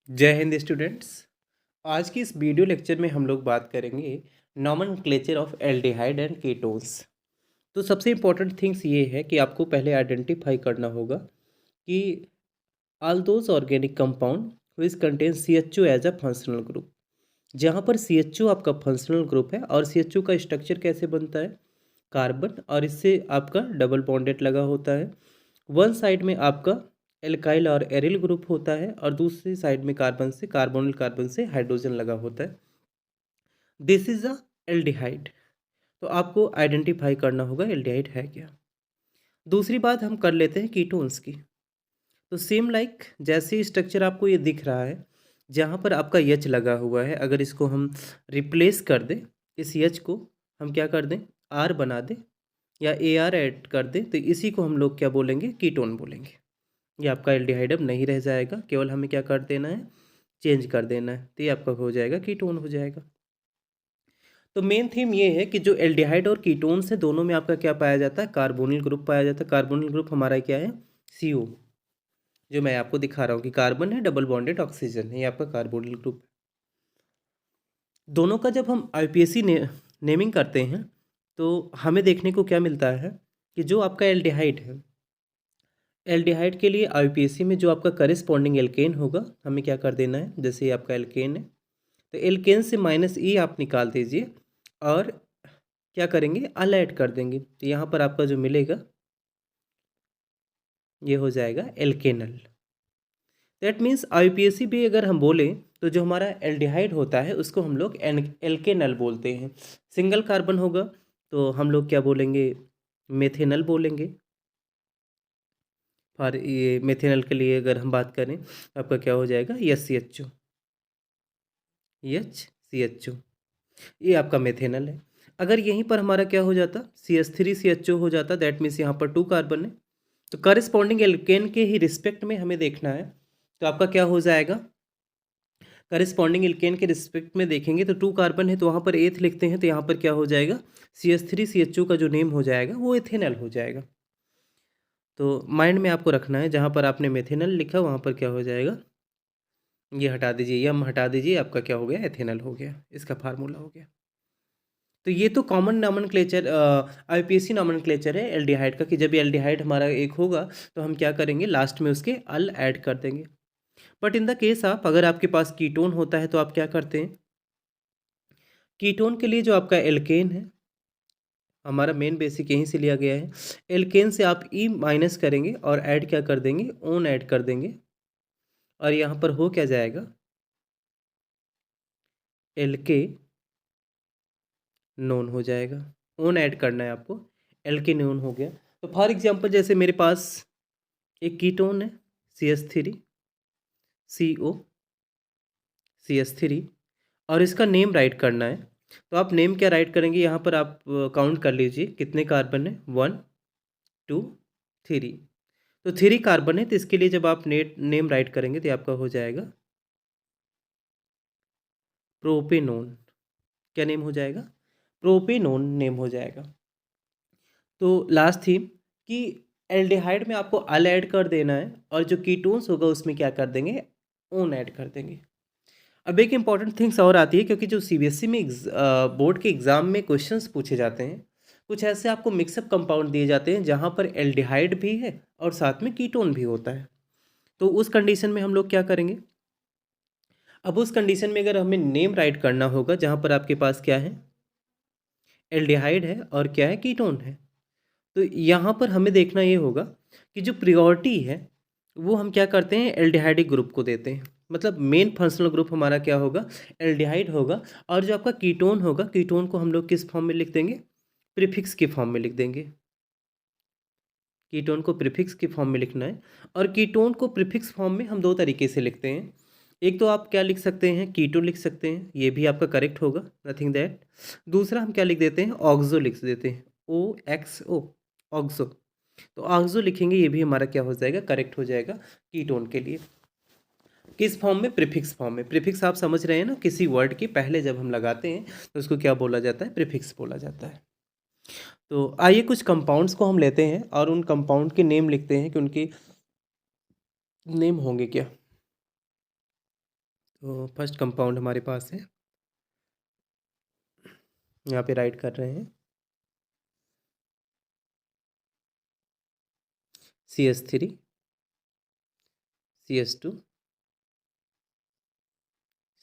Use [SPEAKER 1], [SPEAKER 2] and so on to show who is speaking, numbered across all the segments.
[SPEAKER 1] जय हिंद स्टूडेंट्स। आज की इस वीडियो लेक्चर में हम लोग बात करेंगे nomenclature of aldehyde and ketones. तो सबसे इम्पोर्टेंट थिंग्स ये है कि आपको पहले आइडेंटिफाई करना होगा कि all those organic compound which contain CHO as a functional group. जहाँ पर CHO आपका फंक्शनल ग्रुप है और CHO का स्ट्रक्चर कैसे बनता है, कार्बन और इससे आपका डबल बॉन्डेड लगा होता है। वन साइड में आपका एल्काइल और एरिल ग्रुप होता है और दूसरी साइड में कार्बन से हाइड्रोजन लगा होता है। This is a aldehyde. तो आपको आइडेंटिफाई करना होगा एल्डिहाइड है क्या। दूसरी बात हम कर लेते हैं कीटोन्स की। तो सेम लाइक जैसे स्ट्रक्चर आपको ये दिख रहा है, जहाँ पर आपका एच लगा हुआ है, अगर इसको हम रिप्लेस कर दें, इस एच को हम क्या कर दें, आर बना दें या AR ऐड कर दें, तो इसी को हम लोग क्या बोलेंगे, कीटोन बोलेंगे। ये आपका एल्डिहाइड अब नहीं रह जाएगा, केवल हमें क्या कर देना है, चेंज कर देना है, तो ये आपका हो जाएगा कीटोन हो जाएगा। तो मेन थीम ये है कि जो एल्डिहाइड और कीटोन से दोनों में आपका क्या पाया जाता है, कार्बोनिल ग्रुप पाया जाता है। कार्बोनिल ग्रुप हमारा क्या है, CO, जो मैं आपको दिखा रहा हूँ कि कार्बन है, डबल बॉन्डेड ऑक्सीजन है, ये आपका कार्बोनिल ग्रुप। दोनों का जब हम IUPAC नेमिंग करते हैं तो हमें देखने को क्या मिलता है कि जो आपका एल्डिहाइड है, एल्डिहाइड के लिए IUPAC में जो आपका करेस्पॉन्डिंग एल्केन होगा, हमें क्या कर देना है, जैसे ये आपका एल्केन है तो एल्केन से -E आप निकाल दीजिए और क्या करेंगे, अल ऐड कर देंगे, तो यहाँ पर आपका जो मिलेगा ये हो जाएगा एल्केनल। दैट मीन्स IUPAC भी अगर हम बोलें तो जो हमारा एल्डिहाइड होता है उसको हम लोग एल्केनल बोलते हैं। सिंगल कार्बन होगा तो हम लोग क्या बोलेंगे, मेथेनल बोलेंगे। और ये मेथेनल के लिए अगर हम बात करें आपका क्या हो जाएगा, HCHO, ये आपका मेथेनल है। अगर यहीं पर हमारा क्या हो जाता, CH3CHO हो जाता, दैट मीन्स यहाँ पर 2 कार्बन है, तो करस्पॉन्डिंग एल्केन के ही रिस्पेक्ट में हमें देखना है, तो आपका क्या हो जाएगा, करस्पॉन्डिंग एल्केन के रिस्पेक्ट में देखेंगे तो 2 कार्बन है तो वहाँ पर एथ लिखते हैं, तो यहाँ पर क्या हो जाएगा, CH3CHO का जो नेम हो जाएगा वो एथेनल हो जाएगा। तो माइंड में आपको रखना है, जहाँ पर आपने मेथेनल लिखा वहाँ पर क्या हो जाएगा, ये हटा दीजिए, ये हम हटा दीजिए, आपका क्या हो गया, एथेनल हो गया, इसका फार्मूला हो गया। तो ये तो कॉमन नॉमेनक्लेचर IUPAC नॉमेनक्लेचर है एल्डिहाइड का, कि जब एल्डिहाइड हमारा एक होगा तो हम क्या करेंगे, लास्ट में उसके अल ऐड कर देंगे। बट इन द केस आप, अगर आपके पास कीटोन होता है तो आप क्या करते हैं, कीटोन के लिए जो आपका एल्केन है, हमारा मेन बेसिक यहीं से लिया गया है, एल्केन से आप E माइनस करेंगे और ऐड क्या कर देंगे, ओन ऐड कर देंगे, और यहाँ पर हो क्या जाएगा, एल्के नोन हो जाएगा। ओन ऐड करना है आपको, एल्के नोन हो गया। तो फॉर एग्जांपल जैसे मेरे पास एक कीटोन है, CH3CO CH3, और इसका नेम राइट करना है, तो आप नेम क्या राइट करेंगे, यहाँ पर आप काउंट कर लीजिए कितने कार्बन है, 1 2 3। तो 3 कार्बन है, तो इसके लिए जब आप नेम राइट करेंगे तो आपका हो जाएगा प्रोपेनोन। क्या नेम हो जाएगा, प्रोपेनोन नेम हो जाएगा। तो लास्ट थीम कि एल्डिहाइड में आपको अल ऐड कर देना है और जो कीटोन्स होगा उसमें क्या कर देंगे, ओन ऐड कर देंगे। अब एक इंपॉर्टेंट थिंग्स और आती है, क्योंकि जो CBSE में बोर्ड के एग्ज़ाम में क्वेश्चंस पूछे जाते हैं, कुछ ऐसे आपको मिक्सअप कंपाउंड दिए जाते हैं जहाँ पर एल्डिहाइड भी है और साथ में कीटोन भी होता है। तो उस कंडीशन में हम लोग क्या करेंगे, अब उस कंडीशन में अगर हमें नेम राइट करना होगा, जहाँ पर आपके पास क्या है, एल्डिहाइड है और क्या है, कीटोन है, तो यहाँ पर हमें देखना ये होगा कि जो प्रियोरिटी है वो हम क्या करते हैं, एल्डिहाइडिक ग्रुप को देते हैं। मतलब मेन फंक्शनल ग्रुप हमारा क्या होगा, एल्डिहाइड होगा, और जो आपका कीटोन होगा, कीटोन को हम लोग किस फॉर्म में लिख देंगे, प्रीफिक्स के फॉर्म में लिख देंगे। कीटोन को प्रीफिक्स के फॉर्म में लिखना है, और कीटोन को प्रीफिक्स फॉर्म में हम 2 तरीके से लिखते हैं। एक तो आप क्या लिख सकते हैं, कीटो लिख सकते हैं, ये भी आपका करेक्ट होगा, नथिंग दैट। दूसरा हम क्या लिख देते हैं, ऑक्सो लिख देते हैं, OXO, ऑक्सो। तो ऑक्सो लिखेंगे, ये भी हमारा क्या हो जाएगा, करेक्ट हो जाएगा कीटोन के लिए। किस फॉर्म में, प्रीफिक्स फॉर्म में। प्रीफिक्स आप समझ रहे हैं ना, किसी वर्ड के पहले जब हम लगाते हैं तो उसको क्या बोला जाता है, प्रीफिक्स बोला जाता है। तो आइए कुछ कंपाउंड्स को हम लेते हैं और उन कंपाउंड के नेम लिखते हैं कि उनके नेम होंगे क्या। तो फर्स्ट कंपाउंड हमारे पास है, यहाँ पे राइट कर रहे हैं CH3 CH2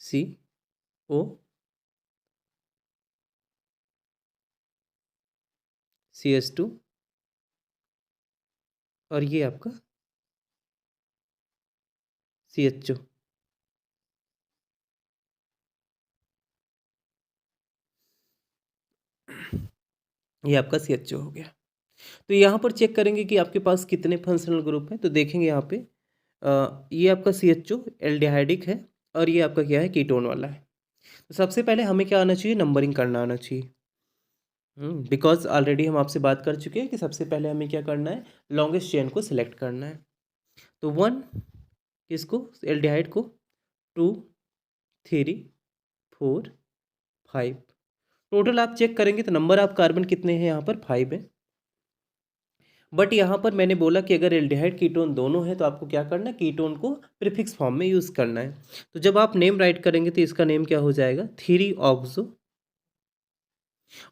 [SPEAKER 1] CO CH2 और ये आपका CHO। ये आपका CHO हो गया। तो यहाँ पर चेक करेंगे कि आपके पास कितने फंक्शनल ग्रुप हैं। तो देखेंगे यहाँ पे ये आपका CHO एल्डिहाइडिक है और ये आपका क्या है, कीटोन वाला है। तो सबसे पहले हमें क्या आना चाहिए, नंबरिंग करना आना चाहिए। बिकॉज ऑलरेडी हम आपसे बात कर चुके हैं कि सबसे पहले हमें क्या करना है, लॉन्गेस्ट चेन को सिलेक्ट करना है। तो 1 किसको, एल्डिहाइड को, 2 3 4 5। टोटल आप चेक करेंगे तो नंबर ऑफ कार्बन कितने हैं, यहाँ पर 5 है। बट यहाँ पर मैंने बोला कि अगर एल्डिहाइड कीटोन दोनों हैं तो आपको क्या करना है, कीटोन को प्रीफिक्स फॉर्म में यूज़ करना है। तो जब आप नेम राइट करेंगे तो इसका नेम क्या हो जाएगा, 3 ऑक्सो।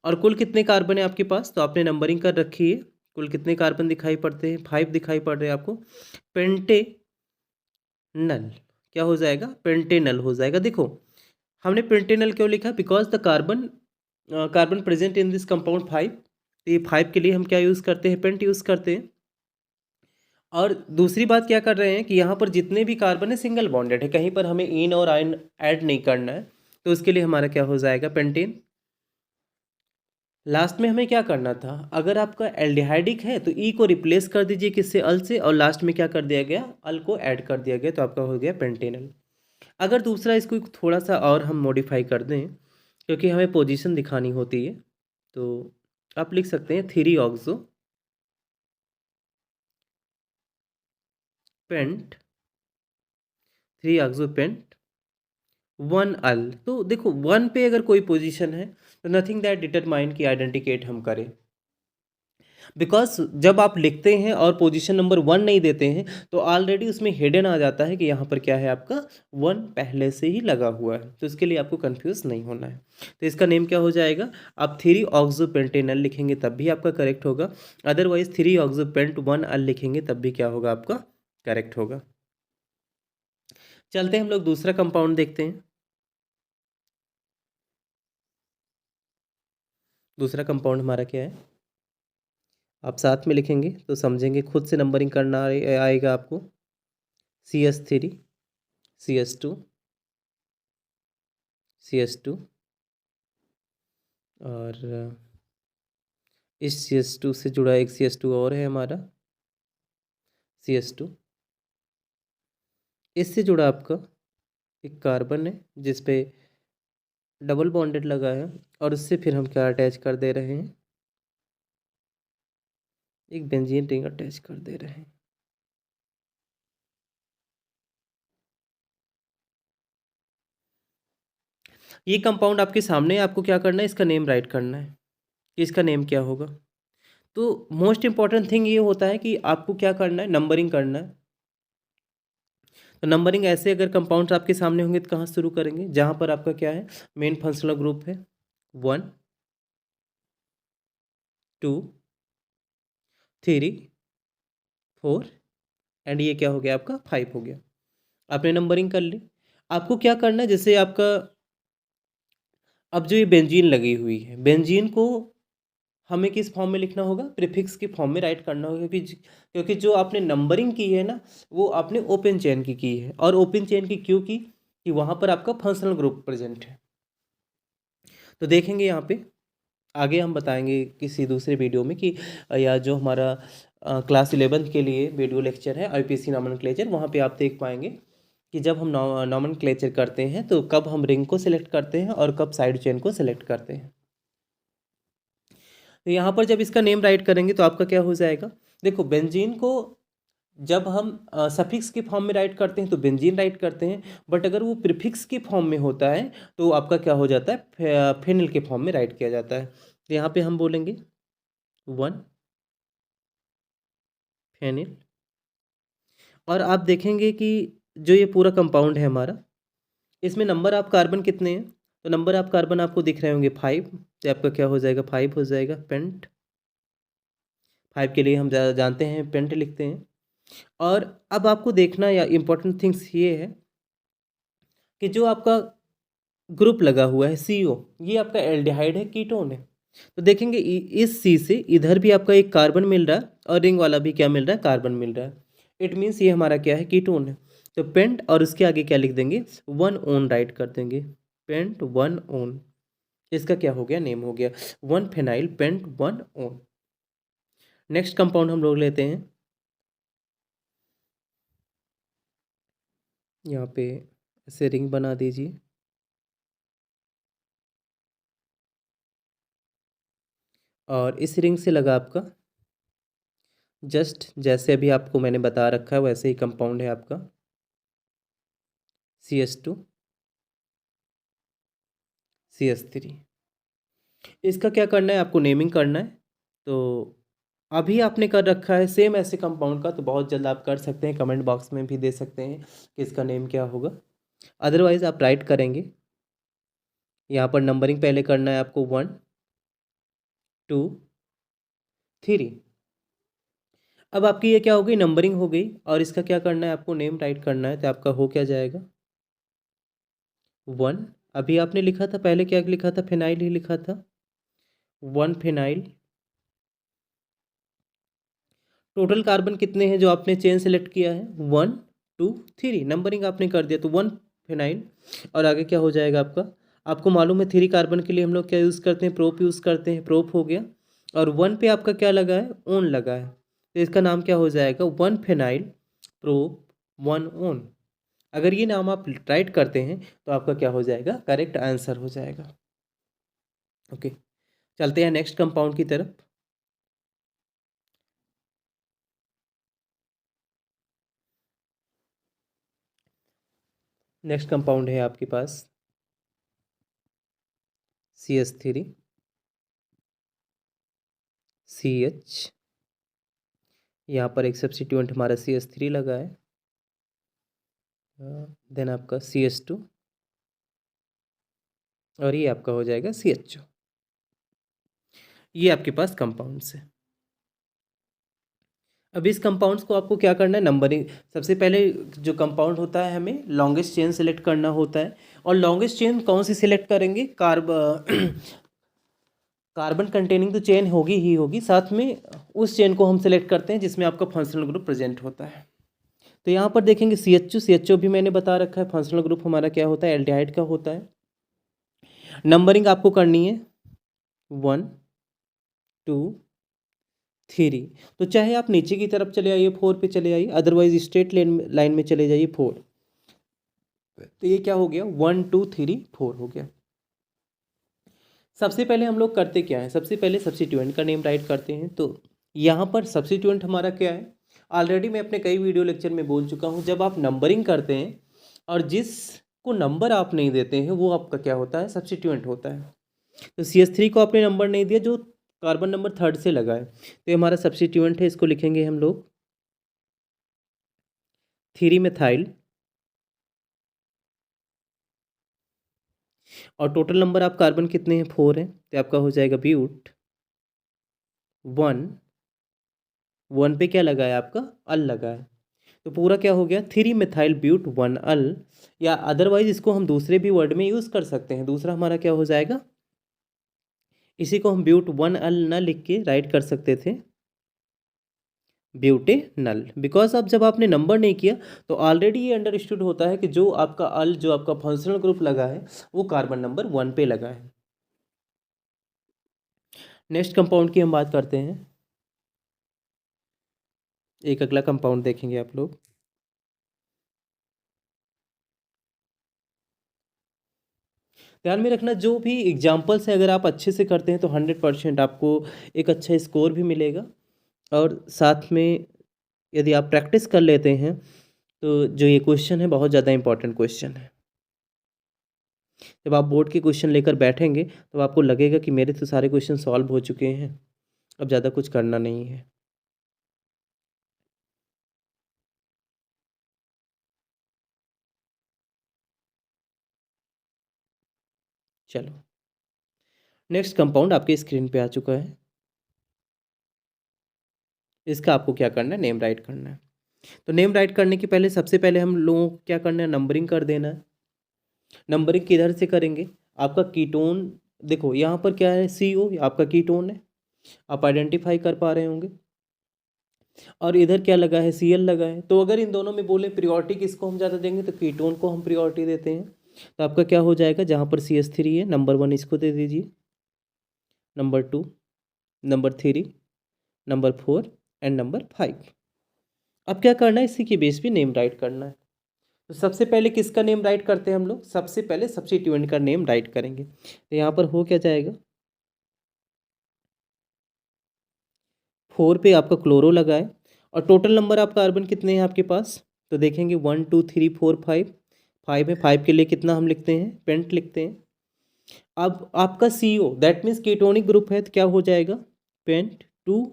[SPEAKER 1] और कुल कितने कार्बन है आपके पास, तो आपने नंबरिंग कर रखी है। कुल कितने कार्बन दिखाई पड़ते हैं, 5 दिखाई पड़ रहे हैं आपको। पेंटेनल क्या हो जाएगा, पेंटेनल हो जाएगा। देखो हमने पेंटेनल क्यों लिखा, because the carbon present in this compound 5। तो ये 5 के लिए हम क्या यूज़ करते हैं, पेंट यूज़ करते हैं। और दूसरी बात क्या कर रहे हैं कि यहाँ पर जितने भी कार्बन है सिंगल बॉन्डेड है, कहीं पर हमें इन और आयन ऐड नहीं करना है। तो उसके लिए हमारा क्या हो जाएगा, पेंटेन। लास्ट में हमें क्या करना था, अगर आपका एल्डिहाइडिक है तो ई को रिप्लेस कर दीजिए किससे, अल से, और लास्ट में क्या कर दिया गया, अल को ऐड कर दिया गया, तो आपका हो गया पेंटेनल। अगर दूसरा इसको थोड़ा सा और हम मॉडिफाई कर दें, क्योंकि हमें पोजीशन दिखानी होती है, तो आप लिख सकते हैं 3 ऑक्सो पेंट, 3 ऑक्सो पेंट 1 अल। तो देखो 1 पे अगर कोई पोजीशन है तो नथिंग दैट डिटरमाइन की आइडेंटिकेट हम करें। बिकॉज जब आप लिखते हैं और पोजीशन नंबर 1 नहीं देते हैं तो ऑलरेडी उसमें हिडन आ जाता है कि यहाँ पर क्या है, आपका 1 पहले से ही लगा हुआ है। तो इसके लिए आपको कंफ्यूज नहीं होना है। तो इसका नेम क्या हो जाएगा, आप 3 ऑक्सोपेंटेनल लिखेंगे तब भी आपका करेक्ट होगा। अदरवाइज 3 ऑक्सोपेंट 1 अल लिखेंगे तब भी क्या होगा, आपका करेक्ट होगा। चलते हैं हम लोग दूसरा कंपाउंड देखते हैं। दूसरा कंपाउंड हमारा क्या है, आप साथ में लिखेंगे तो समझेंगे, खुद से नंबरिंग करना आएगा आपको। CH3 CH2 CH2 और इस CH2 से जुड़ा एक CH2 और है हमारा CH2। इससे जुड़ा आपका एक कार्बन है जिस पे डबल बॉन्डेड लगा है, और उससे फिर हम क्या अटैच कर दे रहे हैं, एक बेंजीन रिंग अटैच कर दे रहे हैं। ये कंपाउंड आपके सामने है, आपको क्या करना है, इसका नेम राइट करना है कि इसका नेम क्या होगा। तो मोस्ट इंपॉर्टेंट थिंग ये होता है कि आपको क्या करना है, नंबरिंग करना है। तो नंबरिंग ऐसे अगर कंपाउंड्स आपके सामने होंगे तो कहाँ शुरू करेंगे, जहाँ पर आपका क्या है, मेन फंक्शनल ग्रुप है 1 2 3 4 एंड ये क्या हो गया, आपका 5 हो गया। आपने नंबरिंग कर ली। आपको क्या करना है, जैसे आपका अब जो ये बेंजीन लगी हुई है, बेंजीन को हमें किस फॉर्म में लिखना होगा, प्रीफिक्स के फॉर्म में राइट करना होगा, क्योंकि जो आपने नंबरिंग की है ना, वो आपने ओपन चेन की है। और ओपन चेन की क्यों की, कि वहाँ पर आपका फंक्शनल ग्रुप प्रेजेंट है। तो देखेंगे यहाँ पे आगे हम बताएंगे किसी दूसरे वीडियो में कि या जो हमारा क्लास 11th के लिए वीडियो लेक्चर है IPC नॉमेनक्लेचर, वहाँ पे आप देख पाएंगे कि जब हम नॉमेनक्लेचर करते हैं तो कब हम रिंग को सिलेक्ट करते हैं और कब साइड चेन को सिलेक्ट करते हैं। तो यहाँ पर जब इसका नेम राइट करेंगे तो आपका क्या हो जाएगा, देखो बेंजीन को जब हम सफिक्स के फॉर्म में राइट करते हैं तो बेंजीन राइट करते हैं, बट अगर वो प्रीफिक्स के फॉर्म में होता है तो आपका क्या हो जाता है, फेनिल के फॉर्म में राइट किया जाता है। तो यहाँ पे हम बोलेंगे 1 फेनिल। और आप देखेंगे कि जो ये पूरा कंपाउंड है हमारा, इसमें नंबर ऑफ कार्बन कितने हैं? तो नंबर ऑफ कार्बन आपको दिख रहे होंगे 5, तो आपका क्या हो जाएगा? 5 हो जाएगा। पेंट 5 के लिए हम जानते हैं पेंट लिखते हैं। और अब आपको देखना या इम्पोर्टेंट थिंग्स ये है कि जो आपका ग्रुप लगा हुआ है CO, ये आपका एल्डिहाइड है, कीटोन है। तो देखेंगे इस C से इधर भी आपका एक कार्बन मिल रहा है और रिंग वाला भी क्या मिल रहा है? कार्बन मिल रहा है। इट मीन्स ये हमारा क्या है? कीटोन है। तो पेंट और उसके आगे क्या लिख देंगे? 1 ओन राइट कर देंगे। पेंट 1 ओन, इसका क्या हो गया? नेम हो गया 1 phenyl pent 1 one. Next compound हम लोग लेते हैं, यहाँ पे ऐसे रिंग बना दीजिए और इस रिंग से लगा आपका जस्ट जैसे अभी आपको मैंने बता रखा है वैसे ही कंपाउंड है आपका CH2 CH3। इसका क्या करना है? आपको नेमिंग करना है। तो अभी आपने कर रखा है सेम ऐसे कंपाउंड का, तो बहुत जल्द आप कर सकते हैं, कमेंट बॉक्स में भी दे सकते हैं कि इसका नेम क्या होगा। अदरवाइज आप राइट करेंगे, यहाँ पर नंबरिंग पहले करना है आपको 1 2 3। अब आपकी ये क्या हो गई? नंबरिंग हो गई। और इसका क्या करना है? आपको नेम राइट करना है। तो आपका हो क्या जाएगा? 1। अभी आपने लिखा था, पहले क्या लिखा था? फिनाइल ही लिखा था। 1 फिनाइल। टोटल कार्बन कितने हैं जो आपने चेन सेलेक्ट किया है? 1 2 3। नंबरिंग आपने कर दिया तो 1 फिनाइल। और आगे क्या हो जाएगा आपका? आपको मालूम है 3 कार्बन के लिए हम लोग क्या यूज़ करते हैं? प्रोप यूज़ करते हैं। प्रोप हो गया। और 1 पे आपका क्या लगा है? ओन लगा है। तो इसका नाम क्या हो जाएगा? 1 फिनाइल प्रोप 1 ओन। अगर ये नाम आप राइट करते हैं तो आपका क्या हो जाएगा? करेक्ट आंसर हो जाएगा। ओके, चलते हैं नेक्स्ट कंपाउंड की तरफ। नेक्स्ट कंपाउंड है आपके पास CH3 CH। यहाँ पर एक सब्स्टिट्यूएंट हमारा CH3 लगा है। देन आपका CH2 और ये आपका हो जाएगा CHO। ये आपके पास कंपाउंड्स है। अब इस कंपाउंड्स को आपको क्या करना है? नंबरिंग। सबसे पहले जो कंपाउंड होता है हमें लॉन्गेस्ट चेन सेलेक्ट करना होता है। और लॉन्गेस्ट चेन कौन सी सिलेक्ट करेंगे? कार्बन कंटेनिंग तो चेन होगी ही होगी, साथ में उस चेन को हम सेलेक्ट करते हैं जिसमें आपका फंक्शनल ग्रुप प्रेजेंट होता है। तो यहाँ पर देखेंगे CHO भी मैंने बता रखा है। फंक्शनल ग्रुप हमारा क्या होता है? एल्डिहाइड का होता है। नंबरिंग आपको करनी है 1 2 3। तो चाहे आप नीचे की तरफ चले आइए 4 पे चले आइए, अदरवाइज स्ट्रेट लाइन में चले जाइए 4। तो ये क्या हो गया? 1 2 3 4 हो गया। सबसे पहले हम लोग करते क्या है? सबसे पहले सब्स्टिट्यूएंट का नेम राइट करते हैं। तो यहाँ पर सब्स्टिट्यूएंट हमारा क्या है? ऑलरेडी मैं अपने कई वीडियो लेक्चर में बोल चुका हूँ, जब आप नंबरिंग करते हैं और जिसको नंबर आप नहीं देते हैं वो आपका क्या होता है? सब्स्टिट्यूएंट होता है। तो CH3 को आपने नंबर नहीं दिया जो कार्बन नंबर 3 से लगा है, तो ये हमारा सब्स्टिट्यूएंट है। इसको लिखेंगे हम लोग 3 मिथाइल। और टोटल नंबर आप कार्बन कितने हैं? 4 हैं, तो आपका हो जाएगा ब्यूट 1। 1 पे क्या लगा है आपका? अल लगा है। तो पूरा क्या हो गया? 3 मिथाइल ब्यूट 1 अल। या अदरवाइज इसको हम दूसरे भी वर्ड में यूज़ कर सकते हैं। दूसरा हमारा क्या हो जाएगा? इसी को हम ब्यूट 1 अल ना लिख के राइट कर सकते थे ब्यूटेनल। बिकॉज अब जब आपने नंबर नहीं किया तो ऑलरेडी ये अंडरस्टूड होता है कि जो आपका अल, जो आपका फंक्शनल ग्रुप लगा है वो कार्बन नंबर 1 पे लगा है। नेक्स्ट कंपाउंड की हम बात करते हैं। एक अगला कंपाउंड देखेंगे आप लोग। ध्यान में रखना, जो भी एग्जाम्पल्स है अगर आप अच्छे से करते हैं तो 100% आपको एक अच्छा स्कोर भी मिलेगा। और साथ में यदि आप प्रैक्टिस कर लेते हैं तो जो ये क्वेश्चन है बहुत ज़्यादा इंपॉर्टेंट क्वेश्चन है। जब आप बोर्ड के क्वेश्चन लेकर बैठेंगे तो आपको लगेगा कि मेरे तो सारे क्वेश्चन सॉल्व हो चुके हैं, अब ज़्यादा कुछ करना नहीं है। चलो, नेक्स्ट कंपाउंड आपके स्क्रीन पे आ चुका है। इसका आपको क्या करना है, नेम राइट करना है। तो नेम राइट करने के पहले सबसे पहले हम लोगों को क्या करना है, नंबरिंग कर देना है। नंबरिंग किधर से करेंगे, आपका कीटोन, देखो यहाँ पर क्या है, CO आपका कीटोन है, आप आइडेंटिफाई कर पा रहे होंगे। और इधर क्या लगा है, Cl लगा है। तो अगर इन दोनों में बोले प्रियोरिटी किसको हम ज़्यादा देंगे, तो कीटोन को हम प्रियोरिटी देते हैं। तो आपका क्या हो जाएगा, जहाँ पर CH3 है, नंबर 1 इसको दे दीजिए, number 2, number 3, number 4 and number 5। अब क्या करना है, इसी के बेस पे नेम राइट करना है। तो सबसे पहले किसका नेम राइट करते हैं हम लोग, सबसे पहले सब्स्टिट्यूएंट का नेम राइट करेंगे। तो यहाँ पर हो क्या जाएगा, 4 पे आपका क्लोरो लगा है। और टोटल नंबर ऑफ कार्बन कितने हैं आपके पास, तो देखेंगे 1 2 3 4 5। 5 है, 5 के लिए कितना हम लिखते हैं, पेंट लिखते हैं। अब आपका CO that means ketonic group है, तो क्या हो जाएगा, पेंट 2।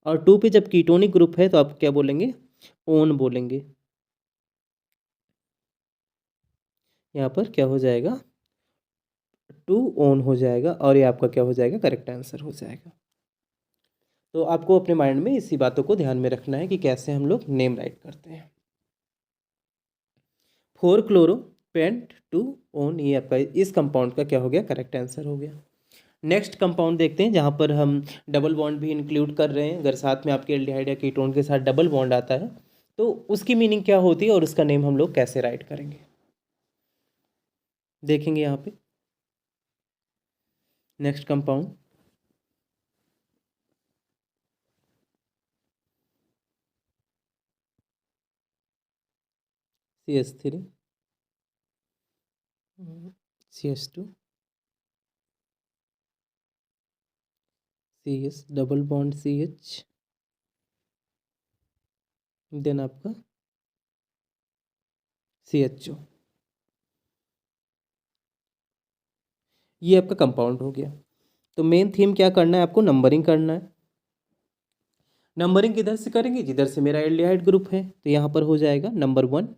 [SPEAKER 1] और 2 पे जब कीटोनिक ग्रुप है तो आप क्या बोलेंगे, ओन बोलेंगे। यहाँ पर क्या हो जाएगा, 2 ओन हो जाएगा, और ये आपका क्या हो जाएगा, करेक्ट आंसर हो जाएगा। तो आपको अपने माइंड में इसी बातों को ध्यान में रखना है कि कैसे हम लोग नेम राइट करते हैं। 4 क्लोरो पेंट 2 ओन, ये आपका इस कंपाउंड का क्या हो गया, करेक्ट आंसर हो गया। नेक्स्ट कंपाउंड देखते हैं, जहाँ पर हम डबल बॉन्ड भी इंक्लूड कर रहे हैं। अगर साथ में आपके एल्डिहाइड या कीटोन के साथ डबल बॉन्ड आता है तो उसकी मीनिंग क्या होती है और उसका नेम हम लोग कैसे राइट करेंगे, देखेंगे यहाँ पे। Next compound, CH3 CH2 CH double bond CH, then आपका CHO। ये आपका कंपाउंड हो गया। तो मेन थीम क्या करना है, आपको नंबरिंग करना है। नंबरिंग किधर से करेंगे, जिधर से मेरा एल्डिहाइड ग्रुप है। तो यहाँ पर हो जाएगा number 1,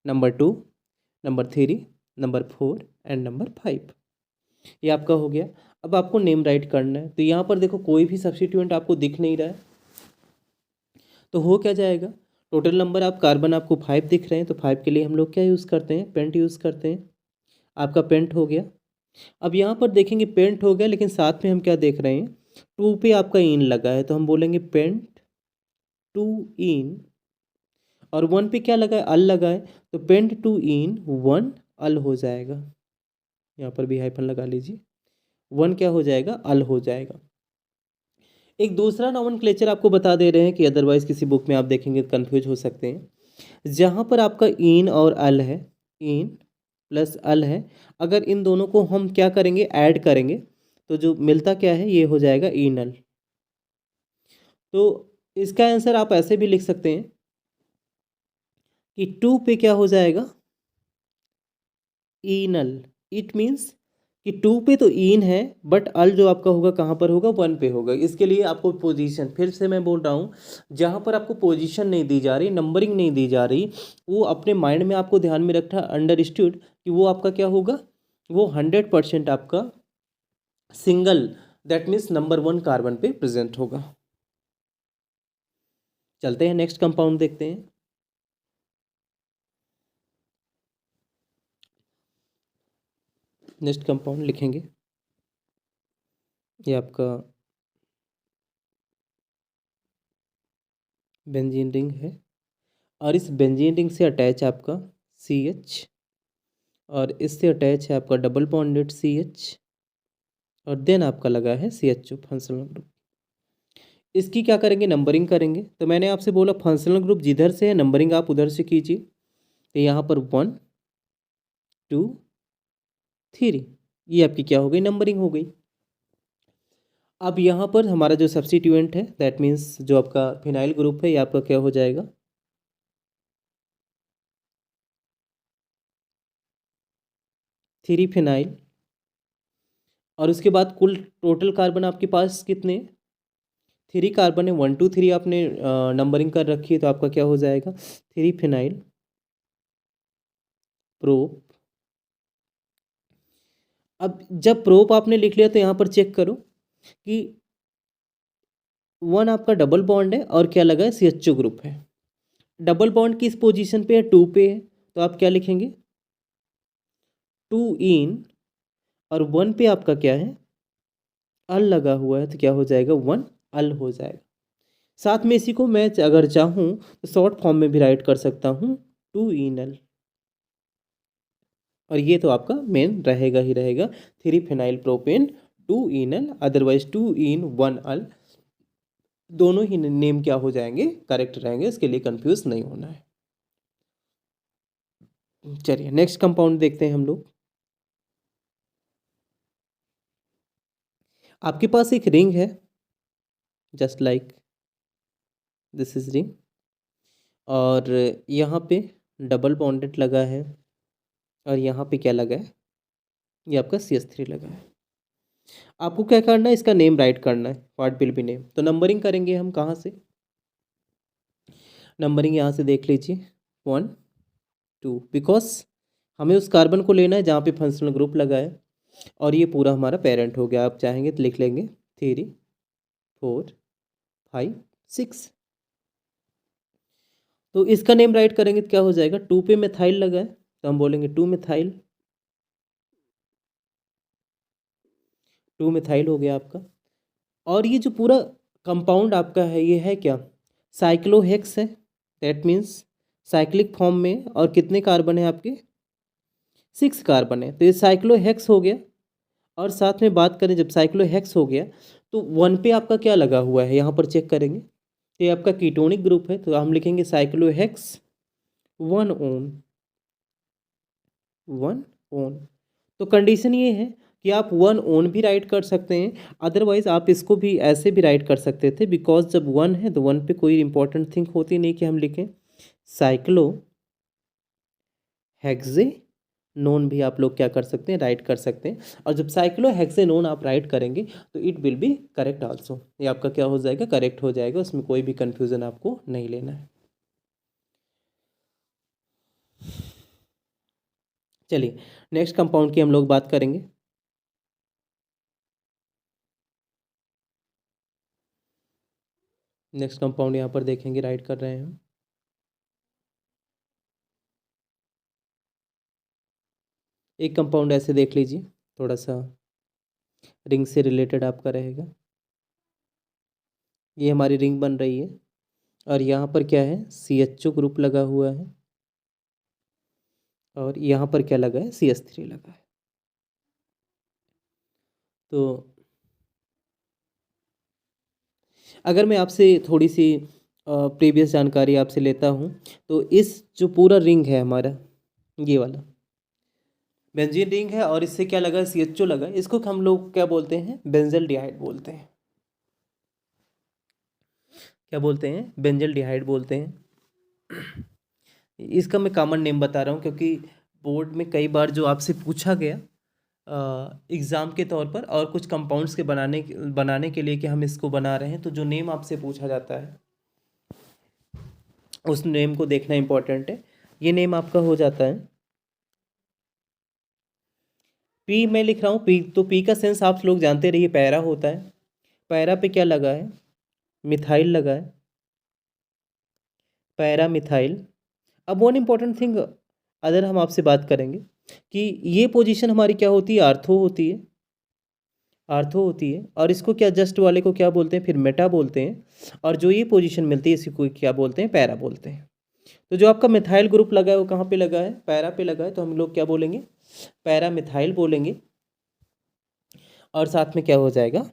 [SPEAKER 1] number 2, number 3, number 4 and number 5। ये आपका हो गया। अब आपको नेम राइट करना है। तो यहाँ पर देखो कोई भी सब्स्टिट्यूएंट आपको दिख नहीं रहा है, तो हो क्या जाएगा, टोटल नंबर ऑफ कार्बन आपको 5 दिख रहे हैं, तो 5 के लिए हम लोग क्या यूज़ करते हैं, पेंट यूज़ करते हैं। आपका पेंट हो गया। अब यहाँ पर देखेंगे पेंट हो गया, लेकिन साथ में हम क्या देख रहे हैं, 2 पे आपका इन लगा है, तो हम बोलेंगे पेंट 2 इन। और 1 पे क्या लगा है, अल लगा है, तो पेंट 2 इन 1 अल हो जाएगा। यहाँ पर भी हाइफन लगा लीजिए, 1 क्या हो जाएगा, अल हो जाएगा। एक दूसरा नॉमेनक्लेचर आपको बता दे रहे हैं कि अदरवाइज किसी बुक में आप देखेंगे तो कन्फ्यूज हो सकते हैं। जहाँ पर आपका इन और अल है, इन प्लस अल है, अगर इन दोनों को हम क्या करेंगे, ऐड करेंगे, तो जो मिलता क्या है, ये हो जाएगा इनल। तो इसका आंसर आप ऐसे भी लिख सकते हैं कि 2 पे क्या हो जाएगा, इनल। इट मीन्स कि 2 पे तो इन है, बट अल जो आपका होगा कहाँ पर होगा, 1 पे होगा। इसके लिए आपको पोजीशन, फिर से मैं बोल रहा हूँ, जहाँ पर आपको पोजीशन नहीं दी जा रही, नंबरिंग नहीं दी जा रही, वो अपने माइंड में आपको ध्यान में रखना, अंडरस्टूड, कि वो आपका क्या होगा, वो 100% आपका single, that means number 1 carbon पे प्रेजेंट होगा। चलते हैं नेक्स्ट कंपाउंड देखते हैं। नेक्स्ट कंपाउंड लिखेंगे, ये आपका बेंजीन रिंग है, और इस बेंजीन रिंग से अटैच आपका CH, और इससे अटैच है आपका डबल बॉन्डेड CH, और देन आपका लगा है CHO फंक्शनल ग्रुप। इसकी क्या करेंगे, नंबरिंग करेंगे। तो मैंने आपसे बोला फंक्शनल ग्रुप जिधर से है, नंबरिंग आप उधर से कीजिए। तो यहाँ पर 1 2 3, ये आपकी क्या हो गई, नंबरिंग हो गई। अब यहाँ पर हमारा जो सब्स्टिट्यूएंट है, दैट मीन्स जो आपका फिनाइल ग्रुप है, ये आपका क्या हो जाएगा, 3 फिनाइल। और उसके बाद कुल टोटल कार्बन आपके पास कितने, 3 कार्बन है, 1 2 3 आपने नंबरिंग कर रखी है, तो आपका क्या हो जाएगा, 3 फिनाइल प्रोप। अब जब प्रोप आपने लिख लिया तो यहाँ पर चेक करो कि 1 आपका डबल बॉन्ड है और क्या लगा है, CHO ग्रुप है। डबल बॉन्ड किस पोजीशन पे है, 2 पे है, तो आप क्या लिखेंगे, 2 इन, और 1 पे आपका क्या है, अल लगा हुआ है, तो क्या हो जाएगा, 1 अल हो जाएगा। साथ में इसी को मैं अगर चाहूँ तो शॉर्ट फॉर्म में भी राइट कर सकता हूँ, 2 इन अल, और ये तो आपका मेन रहेगा ही रहेगा, 3 फिनाइल प्रोपेन 2 इन अल, अदरवाइज 2 इन 1 अल, दोनों ही नेम क्या हो जाएंगे, करेक्ट रहेंगे, इसके लिए कंफ्यूज नहीं होना है। चलिए नेक्स्ट कंपाउंड देखते हैं हम लोग। आपके पास एक रिंग है, just like this is ring, और यहाँ पे डबल बॉन्डेड लगा है, और यहाँ पे क्या लगा है, ये आपका CH3 लगा है। आपको क्या करना है, इसका नेम राइट करना है, व्हाट विल बी नेम। तो नंबरिंग करेंगे हम कहाँ से, नंबरिंग यहाँ से देख लीजिए, 1 2, बिकॉज हमें उस कार्बन को लेना है जहाँ पे फंक्शनल ग्रुप लगा है, और ये पूरा हमारा पेरेंट हो गया। आप चाहेंगे तो लिख लेंगे 3 4 5 6। तो इसका नेम राइट करेंगे तो क्या हो जाएगा, 2 पे मिथाइल लगा है तो हम बोलेंगे 2 मिथाइल, 2 मिथाइल हो गया आपका। और ये जो पूरा कंपाउंड आपका है, ये है क्या, साइक्लोहेक्स है, दैट मीन्स साइक्लिक फॉर्म में, और कितने कार्बन है आपके, 6 कार्बन है, तो ये साइक्लोहेक्स हो गया। और साथ में बात करें, जब साइक्लोहेक्स हो गया तो 1 पे आपका क्या लगा हुआ है, यहाँ पर चेक करेंगे, तो ये आपका कीटोनिक ग्रुप है, तो हम लिखेंगे साइक्लोहेक्स 1 ओन, 1 ओन। तो कंडीशन ये है कि आप 1 ओन भी राइट कर सकते हैं, अदरवाइज आप इसको भी ऐसे भी राइट कर सकते थे, बिकॉज जब 1 है तो 1 पे कोई इंपॉर्टेंट थिंग होती नहीं कि हम लिखें साइक्लो हेक्से नोन, भी आप लोग क्या कर सकते हैं, राइट कर सकते हैं। और जब साइक्लो हेक्से नोन आप राइट करेंगे तो it will be correct also, ये आपका क्या हो जाएगा, करेक्ट हो जाएगा, उसमें कोई भी कंफ्यूजन आपको नहीं लेना है। चलिए नेक्स्ट कंपाउंड की हम लोग बात करेंगे। नेक्स्ट कंपाउंड यहाँ पर देखेंगे, राइट कर रहे हैं हम। एक कंपाउंड ऐसे देख लीजिए, थोड़ा सा रिंग से रिलेटेड आपका रहेगा, ये हमारी रिंग बन रही है, और यहाँ पर क्या है, CHO ग्रुप लगा हुआ है, और यहाँ पर क्या लगा है, CH3 लगा है। तो अगर मैं आपसे थोड़ी सी प्रीवियस जानकारी आपसे लेता हूँ, तो इस जो पूरा रिंग है हमारा, ये वाला बेंजीन रिंग है, और इससे क्या लगा है, CHO लगा है, इसको हम लोग क्या बोलते हैं, बेंजल डिहाइड बोलते हैं। क्या बोलते हैं, बेंजल डिहाइड बोलते हैं। इसका मैं कॉमन नेम बता रहा हूँ क्योंकि बोर्ड में कई बार जो आपसे पूछा गया एग्ज़ाम के तौर पर, और कुछ कंपाउंड्स के बनाने के लिए कि हम इसको बना रहे हैं, तो जो नेम आपसे पूछा जाता है उस नेम को देखना इंपॉर्टेंट है। ये नेम आपका हो जाता है, पी मैं लिख रहा हूँ, पी, तो पी का सेंस आप लोग जानते रहिए, पैरा होता है। पैरा पे क्या लगा है, मिथाइल लगा है, पैरा मिथाइल। अब वन इम्पॉर्टेंट थिंग अगर हम आपसे बात करेंगे कि ये पोजीशन हमारी क्या होती है, आर्थो होती है, आर्थो होती है, और इसको क्या, जस्ट वाले को क्या बोलते हैं, फिर मेटा बोलते हैं, और जो ये पोजीशन मिलती है इसी को क्या बोलते हैं, पैरा बोलते हैं। तो जो आपका मिथाइल ग्रुप लगा है वो कहाँ पे लगा है, पैरा पे लगा है, तो हम लोग क्या बोलेंगे, पैरा मिथाइल बोलेंगे। और साथ में क्या हो जाएगा,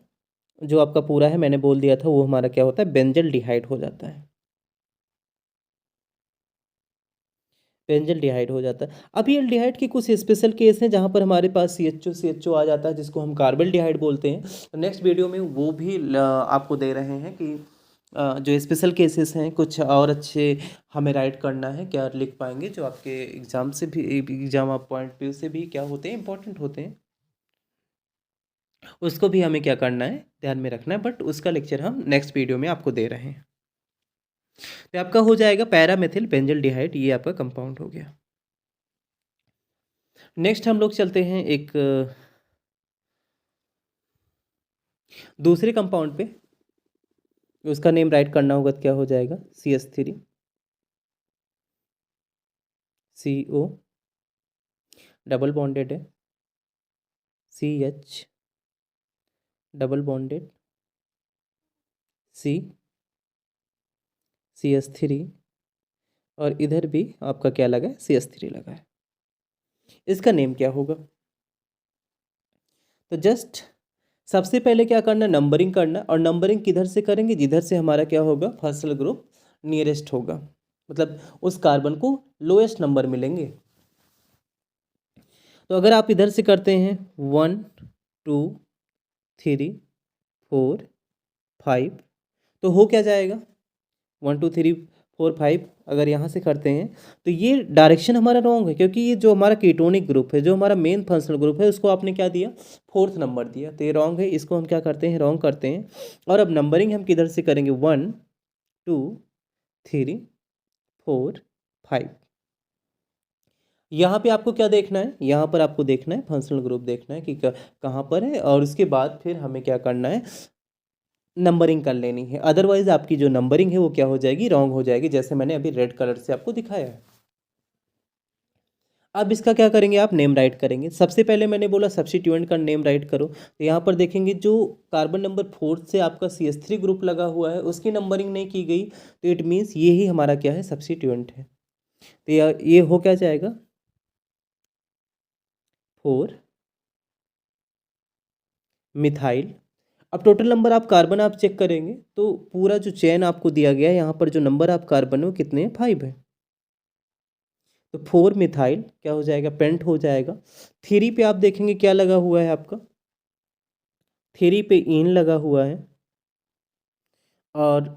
[SPEAKER 1] जो आपका पूरा है मैंने बोल दिया था, वो हमारा क्या होता है, बेंजल डिहाइड हो जाता है, बेंजल डिहाइड हो जाता है। अभी एल्डिहाइड के कुछ स्पेशल केस हैं जहाँ पर हमारे पास CHO आ जाता है, जिसको हम कार्बल डिहाइड बोलते हैं। तो नेक्स्ट वीडियो में वो भी आपको दे रहे हैं कि जो स्पेशल केसेस हैं कुछ और अच्छे हमें राइट करना है, क्या लिख पाएंगे, जो आपके एग्ज़ाम से भी, एग्ज़ाम आप पॉइंट व्यू से भी क्या होते हैं, इंपॉर्टेंट होते हैं, उसको भी हमें क्या करना है, ध्यान में रखना है। बट उसका लेक्चर हम नेक्स्ट वीडियो में आपको दे रहे हैं। तो आपका हो जाएगा पैरा मेथिल बेंजल डिहाइड, ये आपका कंपाउंड हो गया। नेक्स्ट हम लोग चलते हैं एक दूसरे कंपाउंड पे उसका नेम राइट करना होगा तो क्या हो जाएगा, CH3 CO डबल बॉन्डेड है, CH डबल बॉन्डेड CH3 और इधर भी आपका क्या लगा है, CH3 लगा है। इसका नेम क्या होगा? तो जस्ट सबसे पहले क्या करना, नंबरिंग करना, और नंबरिंग किधर से करेंगे, जिधर से हमारा क्या होगा, फंक्शनल ग्रुप नियरेस्ट होगा, मतलब उस कार्बन को लोएस्ट नंबर मिलेंगे। तो अगर आप इधर से करते हैं 1 2 3 4 5, तो हो क्या जाएगा, 1 2 3 4 5 अगर यहाँ से करते हैं तो ये डायरेक्शन हमारा रॉन्ग है, क्योंकि ये जो हमारा कीटोनिक ग्रुप है, जो हमारा मेन फंक्शनल ग्रुप है, उसको आपने क्या दिया, 4th नंबर दिया, तो ये रॉन्ग है। इसको हम क्या करते हैं, रॉन्ग करते हैं। और अब नंबरिंग हम किधर से करेंगे, 1 2 3 4 5। यहाँ पे आपको क्या देखना है, यहाँ पर आपको देखना है फंक्शनल ग्रुप देखना है कि कहाँ पर है, और उसके बाद फिर हमें क्या करना है, नंबरिंग कर लेनी है। अदरवाइज आपकी जो नंबरिंग है वो क्या हो जाएगी, रॉन्ग हो जाएगी, जैसे मैंने अभी रेड कलर से आपको दिखाया है। अब इसका क्या करेंगे, आप नेम राइट करेंगे। सबसे पहले मैंने बोला सब्स्टिट्यूएंट का नेम राइट करो, तो यहाँ पर देखेंगे जो कार्बन नंबर 4 से आपका CH3 ग्रुप लगा हुआ है उसकी नंबरिंग नहीं की गई, तो इट मीन्स ये ही हमारा क्या है, सब्स्टिट्यूएंट है। तो ये हो क्या जाएगा, 4 मिथाइल। अब टोटल नंबर आप कार्बन आप चेक करेंगे तो पूरा जो चेन आपको दिया गया है, यहाँ पर जो नंबर आप कार्बन में कितने हैं, 5 है। तो 4 मिथाइल क्या हो जाएगा, पेंट हो जाएगा। 3 पे आप देखेंगे क्या लगा हुआ है आपका, 3 पे इन लगा हुआ है। और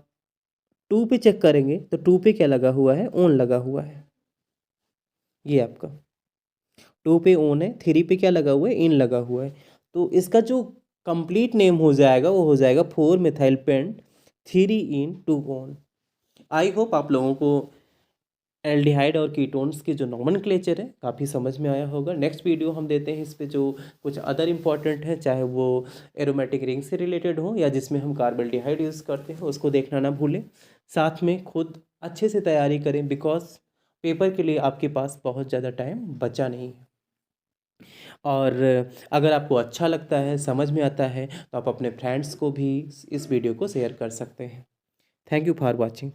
[SPEAKER 1] 2 पे चेक करेंगे तो 2 पे क्या लगा हुआ है, ओन लगा हुआ है। ये आपका 2 पे ओन है, 3 पे क्या लगा हुआ है, इन लगा हुआ है। तो इसका जो कंप्लीट नेम हो जाएगा वो हो जाएगा 4 methyl paint 3 in 2 own. I hope आप लोगों को एल्डिहाइड और कीटोन्स के जो नॉमेनक्लेचर है काफ़ी समझ में आया होगा। नेक्स्ट वीडियो हम देते हैं इस पे जो कुछ अदर इंपॉर्टेंट है, चाहे वो एरोमेटिक रिंग से रिलेटेड हो या जिसमें हम कार्बल्डिहाइड यूज़ करते हैं, उसको देखना ना भूलें। साथ में खुद अच्छे से तैयारी करें, बिकॉज पेपर के लिए आपके पास बहुत ज़्यादा टाइम बचा नहीं है। और अगर आपको अच्छा लगता है, समझ में आता है, तो आप अपने फ्रेंड्स को भी इस वीडियो को शेयर कर सकते हैं। Thank you for watching.